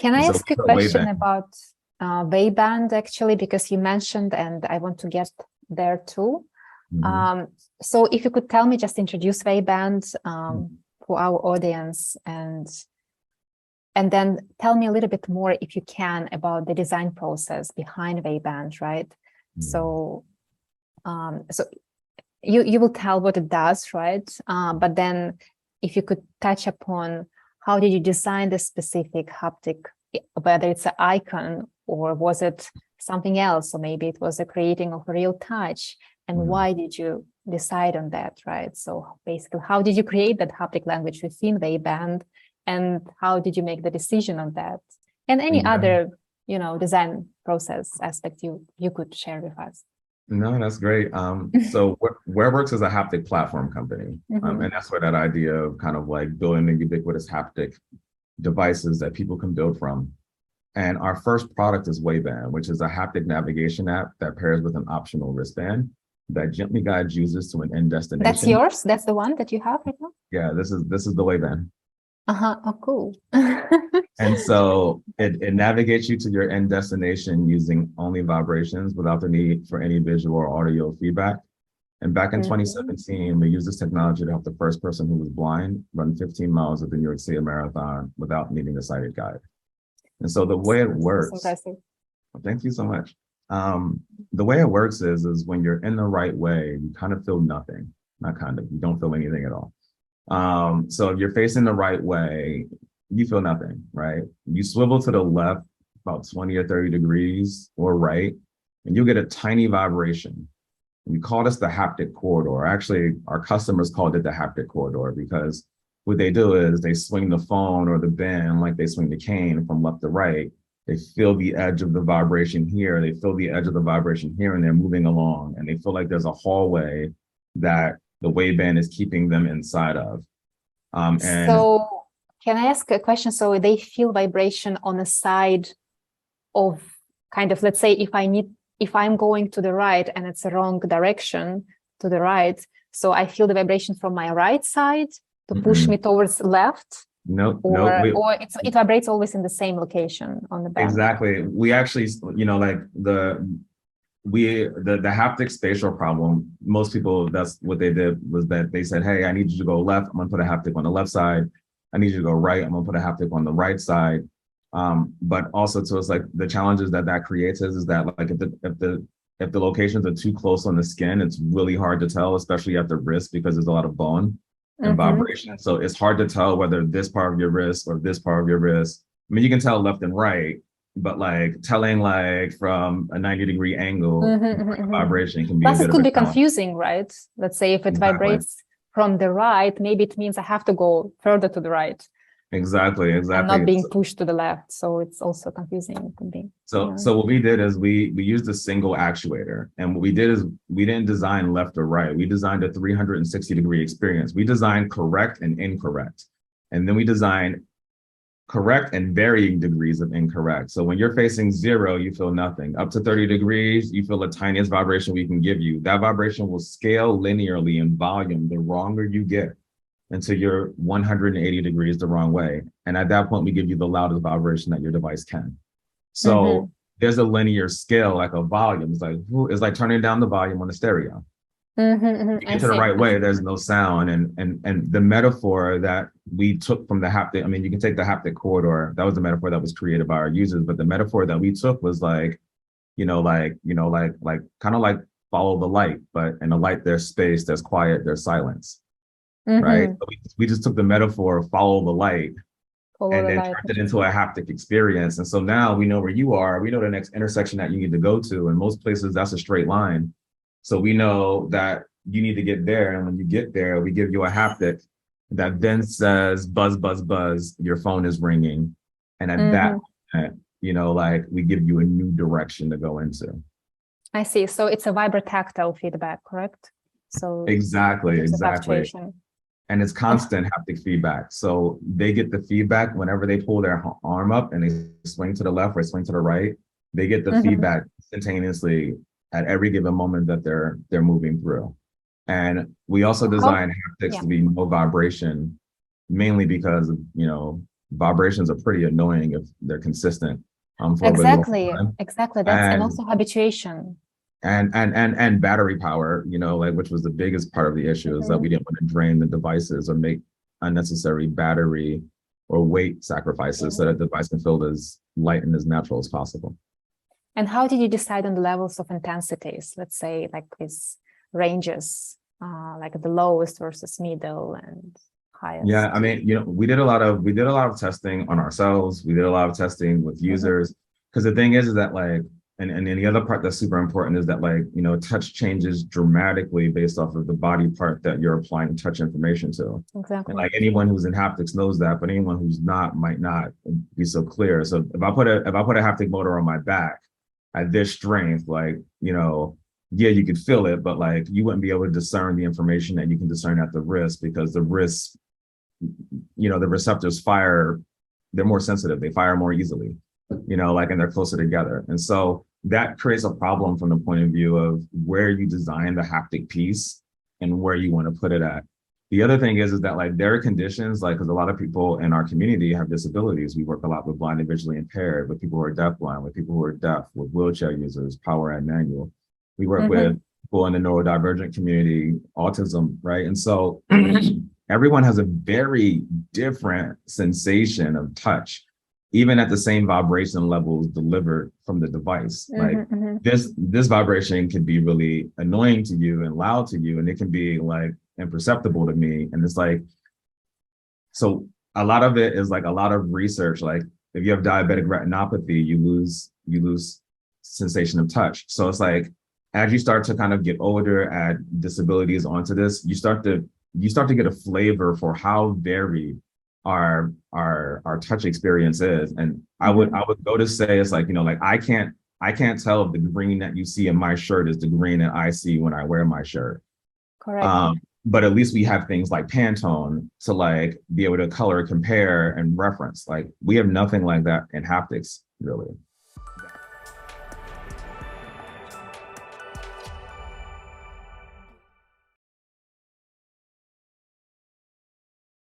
Can I So ask a question about WayBand actually, because you mentioned, and I want to get there too. So if you could tell me, just introduce WayBand for our audience, and then tell me a little bit more, if you can, about the design process behind WayBand, right? So, so you will tell what it does, right? But then if you could touch upon how did you design the specific haptic, whether it's an icon or was it something else, or maybe it was a creating of a real touch, and why did you decide on that, right? So basically, how did you create that haptic language within WayBand, and how did you make the decision on that? And any other, design process aspect you could share with us. No, that's great. So WearWorks is a haptic platform company. And that's where that idea of kind of like building the ubiquitous haptic devices that people can build from. And our first product is WayBand, which is a haptic navigation app that pairs with an optional wristband that gently guides users to an end destination. That's yours? That's the one that you have right now? Yeah, this is the WayBand. Oh, cool. And so it navigates you to your end destination using only vibrations without the need for any visual or audio feedback. And back in 2017, we used this technology to help the first person who was blind run 15 miles of the New York City Marathon without needing a sighted guide. And so the way it works, thank you so much. The way it works is when you're in the right way, you kind of feel nothing, you don't feel anything at all. So if you're facing the right way, you feel nothing, right? You swivel to the left about 20 or 30 degrees or right, and you'll get a tiny vibration. We call this the haptic corridor. Actually, our customers called it the haptic corridor because what they do is they swing the phone or the bin like they swing the cane from left to right. They feel the edge of the vibration here. They feel the edge of the vibration here, and they're moving along, and they feel like there's a hallway that the WayBand is keeping them inside of. So can I ask a question? So they feel vibration on the side of kind of, let's say if I'm going to the right and it's the wrong direction to the right, so I feel the vibration from my right side to push me towards left? No, or it vibrates always in the same location on the band. Exactly. We actually, like the haptic spatial problem, most people, that's what they did, was that they said, hey, I need you to go left, I'm gonna put a haptic on the left side. I need you to go right, I'm gonna put a haptic on the right side. But also, so it's like the challenges that creates is that like if the locations are too close on the skin, it's really hard to tell, especially at the wrist, because there's a lot of bone and vibration. So it's hard to tell whether this part of your wrist or this part of your wrist. I mean, you can tell left and right, but like telling like from a 90-degree angle, vibration can be Plus, a bit it could of a be challenge. confusing, right? Let's say if it vibrates from the right, maybe it means I have to go further to the right. Exactly. I'm not being pushed to the left, so it's also confusing. It could be. So what we did is we used a single actuator, and what we did is we didn't design left or right. We designed a 360-degree experience. We designed correct and incorrect, and then we designed correct and varying degrees of incorrect. So when you're facing 0, you feel nothing. Up to 30 degrees, you feel the tiniest vibration we can give you. That vibration will scale linearly in volume the wronger you get until you're 180 degrees the wrong way. And at that point, we give you the loudest vibration that your device can. So there's a linear scale, like a volume. It's like turning down the volume on a stereo. You get to the right way, there's no sound. And the metaphor that we took from the haptic, I mean, you can take the haptic corridor, that was the metaphor that was created by our users, but the metaphor that we took was like, kind of like follow the light, but in the light, there's space, there's quiet, there's silence. Right? So we just took the metaphor of follow the light and then turned it into a haptic experience. And so now we know where you are. We know the next intersection that you need to go to. In most places, that's a straight line. So we know that you need to get there. And when you get there, we give you a haptic that then says, buzz, buzz, buzz, your phone is ringing. And at that point, we give you a new direction to go into. I see. So it's a vibrotactile feedback, correct? So exactly. And it's constant haptic feedback. So they get the feedback whenever they pull their arm up and they swing to the left or swing to the right. They get the feedback instantaneously at every given moment that they're moving through. And we also design haptics to be no vibration, mainly because of, vibrations are pretty annoying if they're consistent for a really long time. Exactly. And also habituation. And battery power, like, which was the biggest part of the issue, is that we didn't want to drain the devices or make unnecessary battery or weight sacrifices so that the device can feel as light and as natural as possible. And how did you decide on the levels of intensities? Let's say like these ranges, like the lowest versus middle and highest. Yeah, I mean, we did a lot of testing on ourselves. We did a lot of testing with users, because the thing is that, like, and then the other part that's super important is that, like, touch changes dramatically based off of the body part that you're applying touch information to. Exactly. And like anyone who's in haptics knows that, but anyone who's not might not be so clear. So if I put a haptic motor on my back at this strength, like, yeah, you could feel it, but like you wouldn't be able to discern the information that you can discern at the wrist, because the wrist, the receptors fire, they're more sensitive, they fire more easily, like, and they're closer together. And so that creates a problem from the point of view of where you design the haptic piece and where you want to put it at. The other thing is that, like, there are conditions, like, because a lot of people in our community have disabilities. We work a lot with blind and visually impaired, with people who are deafblind, with people who are deaf, with wheelchair users, power and manual. We work with people in the neurodivergent community, autism, right? And so everyone has a very different sensation of touch, even at the same vibration levels delivered from the device. This vibration can be really annoying to you and loud to you, and it can be like imperceptible to me. And it's like, so a lot of it is like a lot of research. Like, if you have diabetic retinopathy, you lose sensation of touch. So it's like, as you start to kind of get older, add disabilities onto this, you start to get a flavor for how varied our touch experience is. And I would go to say, it's like, like, I can't tell if the green that you see in my shirt is the green that I see when I wear my shirt. Correct. But at least we have things like Pantone to, like, be able to color compare and reference. Like, we have nothing like that in haptics, really.